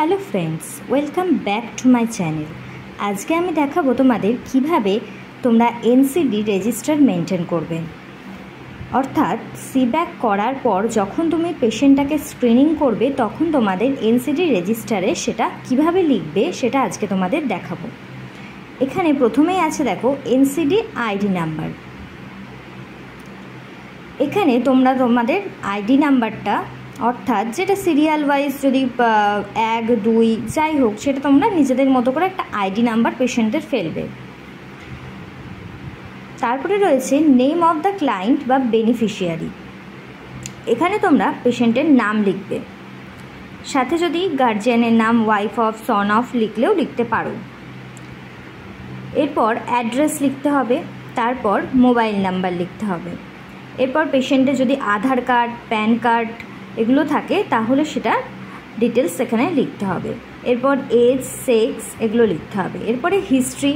Hello friends, welcome back to my channel. আজকে আমি দেখাবো তোমাদের কিভাবে তোমরা এনসিডি রেজিস্টার মেনটেন করবে। অর্থাৎ সিব্যাক করার পর যখন তুমি পেশেন্টটাকে স্ক্রিনিং করবে তখন তোমাদের এনসিডি রেজিস্টারে সেটা কিভাবে লিখবে সেটা আজকে তোমাদের দেখাবো। এখানে প্রথমেই আছে দেখো এনসিডি আইডি নাম্বার। এখানে তোমরা তোমাদের আইডি নাম্বারটা অর্থাৎ যেটা সিরিয়াল ওয়াইজ যদি 1, 2 যাই হোক সেটা তোমরা নিজেদের মতো করে একটা আইডি নাম্বার পেশেন্টের ফেলবে। তারপরে রয়েছে নেম অফ দ্য ক্লায়েন্ট বা বেনিফিশিয়ারি। এখানে তোমরা পেশেন্টের নাম লিখবে, সাথে যদি গার্জিয়ানের নাম ওয়াইফ অফ, সন অফ লিখলেও লিখতে পারো। এরপর অ্যাড্রেস লিখতে হবে, তারপর মোবাইল নাম্বার লিখতে হবে। এরপর পেশেন্টের যদি আধার কার্ড, প্যান কার্ড এগুলো থাকে তাহলে সেটা ডিটেলস এখানে লিখতে হবে। এরপর এজ, সেক্স এগুলো লিখতে হবে। এরপরে হিস্ট্রি,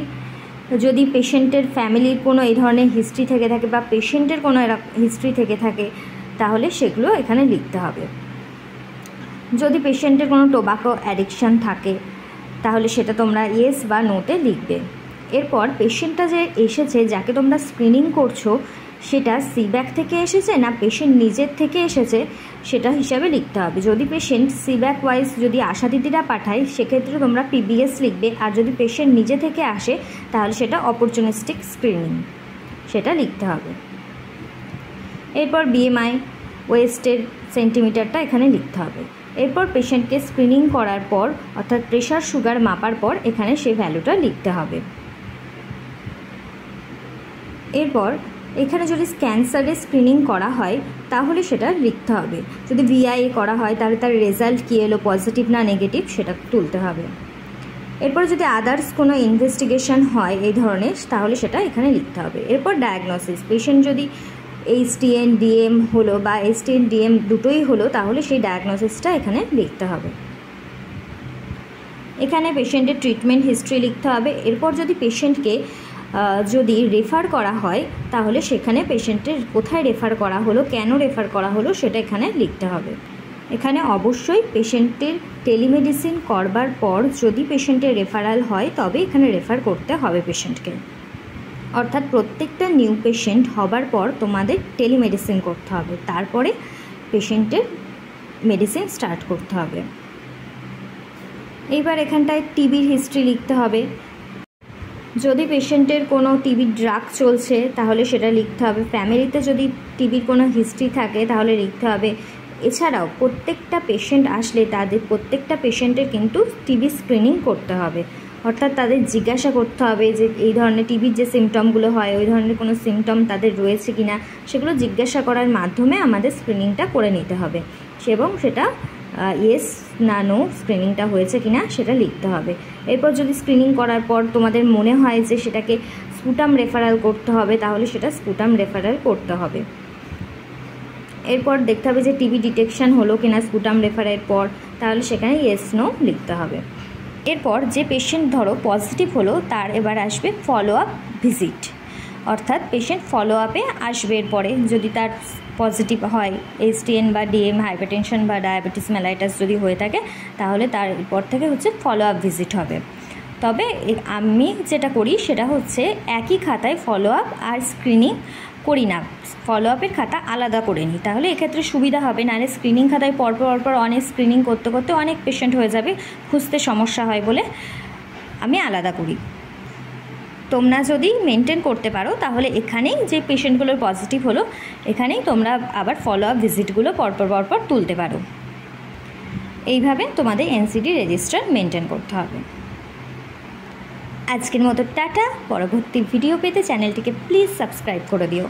যদি পেশেন্টের ফ্যামিলির কোনো এই ধরনের হিস্ট্রি থেকে থাকে বা পেশেন্টের কোনো হিস্ট্রি থেকে থাকে তাহলে সেগুলো এখানে লিখতে হবে। যদি পেশেন্টের কোনো টোবাকো অ্যাডিকশান থাকে তাহলে সেটা তোমরা ইয়েস বা নোতে লিখবে। এরপর পেশেন্টটা যে এসেছে, যাকে তোমরা স্ক্রিনিং করছো, সেটা সিব্যাক থেকে এসেছে না পেশেন্ট নিজের থেকে এসেছে সেটা হিসাবে লিখতে হবে। যদি পেশেন্ট সিব্যাক ওয়াইজ যদি আশা দিদিরা পাঠায় সেক্ষেত্রে তোমরা পিবিএস লিখবে, আর যদি পেশেন্ট নিজে থেকে আসে তাহলে সেটা অপরচুনিস্টিক স্ক্রিনিং সেটা লিখতে হবে। এরপর বিএমআই, ওয়েস্টের সেন্টিমিটারটা এখানে লিখতে হবে। এরপর পেশেন্টকে স্ক্রিনিং করার পর অর্থাৎ প্রেশার সুগার মাপার পর এখানে সেই ভ্যালুটা লিখতে হবে। এরপর এখানে যদি ক্যান্সারে স্ক্রিনিং করা হয় তাহলে সেটা লিখতে হবে। যদি ভিআইএ করা হয় তাহলে তার রেজাল্ট কী এলো, পজিটিভ না নেগেটিভ সেটা তুলতে হবে। এরপর যদি আদার্স কোনো ইনভেস্টিগেশন হয় এই ধরনের তাহলে সেটা এখানে লিখতে হবে। এরপর ডায়াগনোসিস, পেশেন্ট যদি HTN DM হলো বা HTN DM দুটোই হলো তাহলে সেই ডায়াগনোসিসটা এখানে লিখতে হবে। এখানে পেশেন্টের ট্রিটমেন্ট হিস্ট্রি লিখতে হবে। এরপর যদি পেশেন্টকে যদি রেফার করা হয় তাহলে সেখানে পেশেন্টের কোথায় রেফার করা হলো, কেন রেফার করা হলো সেটা এখানে লিখতে হবে। এখানে অবশ্যই পেশেন্টের টেলিমেডিসিন করবার পর যদি পেশেন্টের রেফারাল হয় তবে এখানে রেফার করতে হবে পেশেন্টকে। অর্থাৎ প্রত্যেকটা নিউ পেশেন্ট হবার পর তোমাদের টেলিমেডিসিন করতে হবে, তারপরে পেশেন্টের মেডিসিন স্টার্ট করতে হবে। এইবার এখানটায় টিবির হিস্ট্রি লিখতে হবে। যদি পেশেন্টের কোনো টিবির ড্রাগ চলছে তাহলে সেটা লিখতে হবে। ফ্যামিলিতে যদি টিবির কোনো হিস্ট্রি থাকে তাহলে লিখতে হবে। এছাড়াও প্রত্যেকটা পেশেন্ট আসলে তাদের প্রত্যেকটা পেশেন্টের কিন্তু টিবি স্ক্রিনিং করতে হবে। অর্থাৎ তাদের জিজ্ঞাসা করতে হবে যে এই ধরনের টিবির যে সিমটমগুলো হয় ওই ধরনের কোনো সিমটম তাদের রয়েছে কি না, সেগুলো জিজ্ঞাসা করার মাধ্যমে আমাদের স্ক্রিনিংটা করে নিতে হবে এবং সেটা ইয়েস না নো স্ক্রিনিংটা হয়েছে কি না সেটা লিখতে হবে। এরপর যদি স্ক্রিনিং করার পর তোমাদের মনে হয় যে সেটাকে স্পুটাম রেফারাল করতে হবে তাহলে সেটা স্পুটাম রেফারাল করতে হবে। এরপর দেখতে হবে যে টিবি ডিটেকশান হলো কিনা স্পুটাম রেফারের পর, তাহলে সেখানে ইয়েস নো লিখতে হবে। এরপর যে পেশেন্ট ধরো পজিটিভ হলো তার এবার আসবে ফলো আপ ভিজিট, অর্থাৎ পেশেন্ট ফলো আপে আসবে। এরপরে যদি তার পজিটিভ হয় HTN বা DM, হাইপারটেনশন বা ডায়াবেটিস মেলাইটাস যদি হয়ে থাকে তাহলে তারপর থেকে হচ্ছে ফলো আপ ভিজিট হবে। তবে আমি যেটা করি সেটা হচ্ছে একই খাতায় ফলো আপ আর স্ক্রিনিং করি না, ফলো আপের খাতা আলাদা করে নিই, তাহলে এক্ষেত্রে সুবিধা হবে। নাহলে স্ক্রিনিং খাতায় পরপর অনেক স্ক্রিনিং করতে করতে অনেক পেশেন্ট হয়ে যাবে, খুঁজতে সমস্যা হয় বলে আমি আলাদা করি। তোমরা যদি মেনটেন করতে পারো তাহলে এখানেই যে পেশেন্টগুলোর পজিটিভ হলো এখানেই তোমরা আবার ফলো আপ ভিজিটগুলো পরপর তুলতে পারো। এইভাবে তোমাদের এনসিডি রেজিস্টার মেনটেন করতে হবে। আজকের মতো টাটা। পরবর্তী ভিডিও পেতে চ্যানেলটিকে প্লিজ সাবস্ক্রাইব করে দিও।